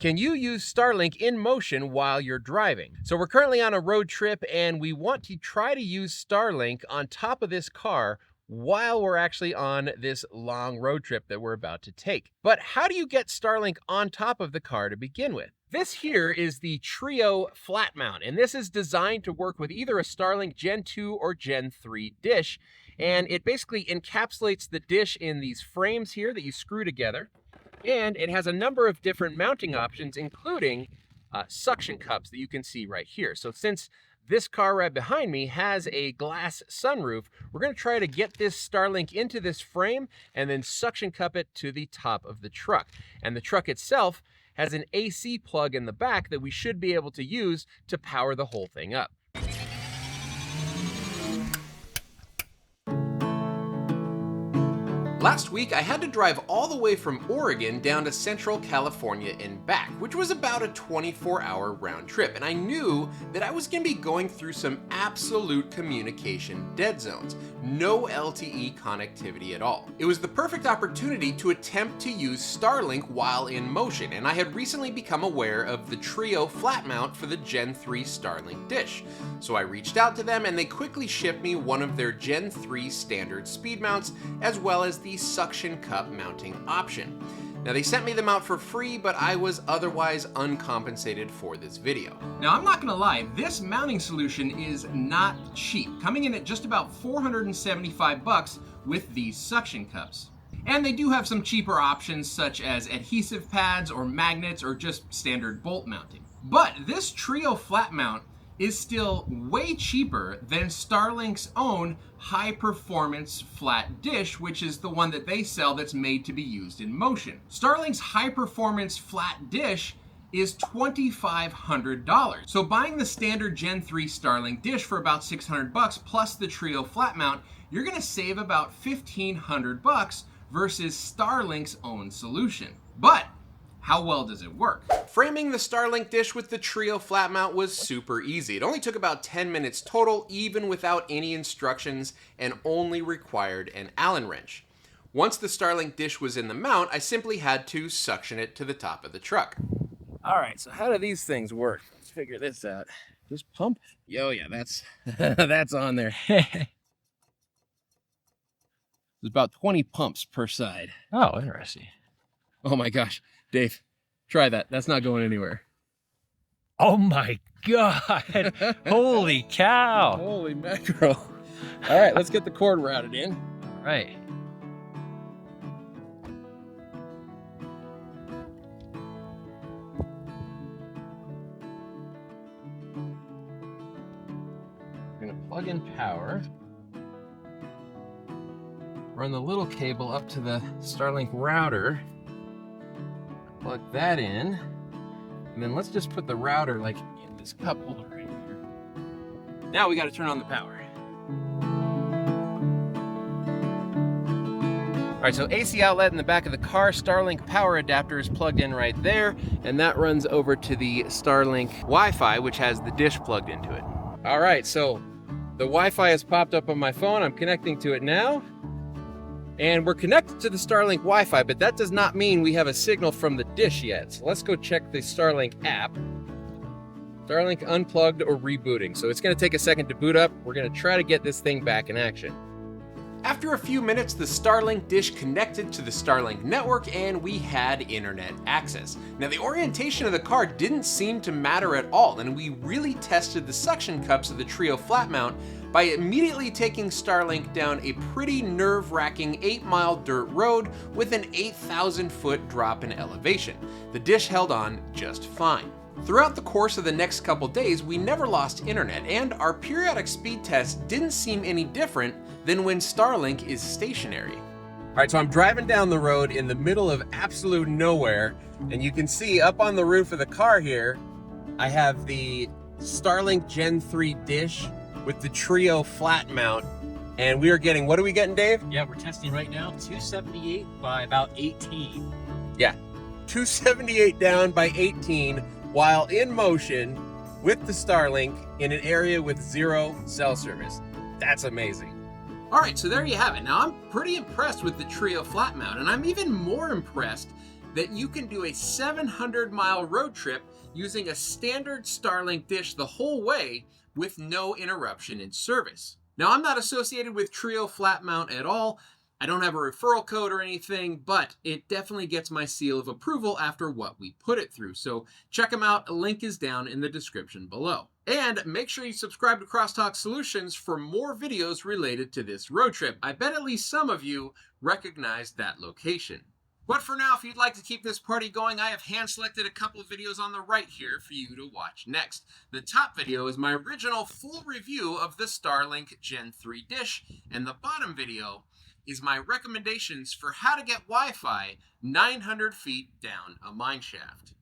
Can you use Starlink in motion while you're driving? So we're currently on a road trip and we want to try to use Starlink on top of this car while we're actually on this long road trip that we're about to take. But how do you get Starlink on top of the car to begin with? This here is the Trio flat mount, and this is designed to work with either a Starlink Gen 2 or Gen 3 dish. And it basically encapsulates the dish in these frames here that you screw together. And it has a number of different mounting options, including suction cups that you can see right here. So since this car right behind me has a glass sunroof, we're going to try to get this Starlink into this frame and then suction cup it to the top of the truck. And the truck itself has an AC plug in the back that we should be able to use to power the whole thing up. Last week, I had to drive all the way from Oregon down to Central California and back, which was about a 24-hour round trip, and I knew that I was going to be going through some absolute communication dead zones. No LTE connectivity at all. It was the perfect opportunity to attempt to use Starlink while in motion, and I had recently become aware of the Trio flat mount for the Gen 3 Starlink dish. So I reached out to them and they quickly shipped me one of their Gen 3 standard speed mounts, as well as the suction cup mounting option. Now they sent me them out for free, but I was otherwise uncompensated for this video. Now I'm not gonna lie, this mounting solution is not cheap, coming in at just about $475 with these suction cups. And they do have some cheaper options such as adhesive pads or magnets or just standard bolt mounting. But this Trio flat mount is still way cheaper than Starlink's own high-performance flat dish, which is the one that they sell that's made to be used in motion. Starlink's high-performance flat dish is $2,500. So buying the standard Gen 3 Starlink dish for about $600 plus the Trio flat mount, you're gonna save about $1,500 versus Starlink's own solution. But how well does it work? Framing the Starlink dish with the Trio flat mount was super easy. It only took about 10 minutes total, even without any instructions, and only required an Allen wrench. Once the Starlink dish was in the mount, I simply had to suction it to the top of the truck. All right, so how do these things work? Let's figure this out. Just pump? Oh yeah, that's that's on there. There's about 20 pumps per side. Oh, interesting. Oh my gosh. Dave, try that. That's not going anywhere. Oh my God. Holy cow. Holy mackerel. All right, let's get the cord routed in. All right. We're going to plug in power. Run the little cable up to the Starlink router. Plug that in, and then let's just put the router like in this cup holder right here. Now we got to turn on the power. All right, so AC outlet in the back of the car, Starlink power adapter is plugged in right there, and that runs over to the Starlink Wi-Fi, which has the dish plugged into it. All right, so the Wi-Fi has popped up on my phone. I'm connecting to it now. And we're connected to the Starlink Wi-Fi, but that does not mean we have a signal from the dish yet. So let's go check the Starlink app. Starlink unplugged or rebooting. So it's gonna take a second to boot up. We're gonna try to get this thing back in action. After a few minutes, the Starlink dish connected to the Starlink network and we had internet access. Now the orientation of the car didn't seem to matter at all, and we really tested the suction cups of the Trio flat mount by immediately taking Starlink down a pretty nerve-wracking 8-mile dirt road with an 8,000-foot drop in elevation. The dish held on just fine. Throughout the course of the next couple days, we never lost internet, and our periodic speed tests didn't seem any different than when Starlink is stationary. All right, so I'm driving down the road in the middle of absolute nowhere, and you can see up on the roof of the car here, I have the Starlink Gen 3 dish with the Trio flat mount, and we are getting, what are we getting, Dave? Yeah, we're testing right now, 278 by about 18. Yeah, 278 down by 18 while in motion with the Starlink in an area with 0 cell service. That's amazing. All right, so there you have it. Now I'm pretty impressed with the Trio flat mount, and I'm even more impressed that you can do a 700-mile road trip using a standard Starlink dish the whole way with no interruption in service. Now, I'm not associated with Trio Flat Mount at all. I don't have a referral code or anything, but it definitely gets my seal of approval after what we put it through. So check them out. A link is down in the description below. And make sure you subscribe to Crosstalk Solutions for more videos related to this road trip. I bet at least some of you recognized that location. But for now, if you'd like to keep this party going, I have hand-selected a couple of videos on the right here for you to watch next. The top video is my original full review of the Starlink Gen 3 dish, and the bottom video is my recommendations for how to get Wi-Fi 900 feet down a mine shaft.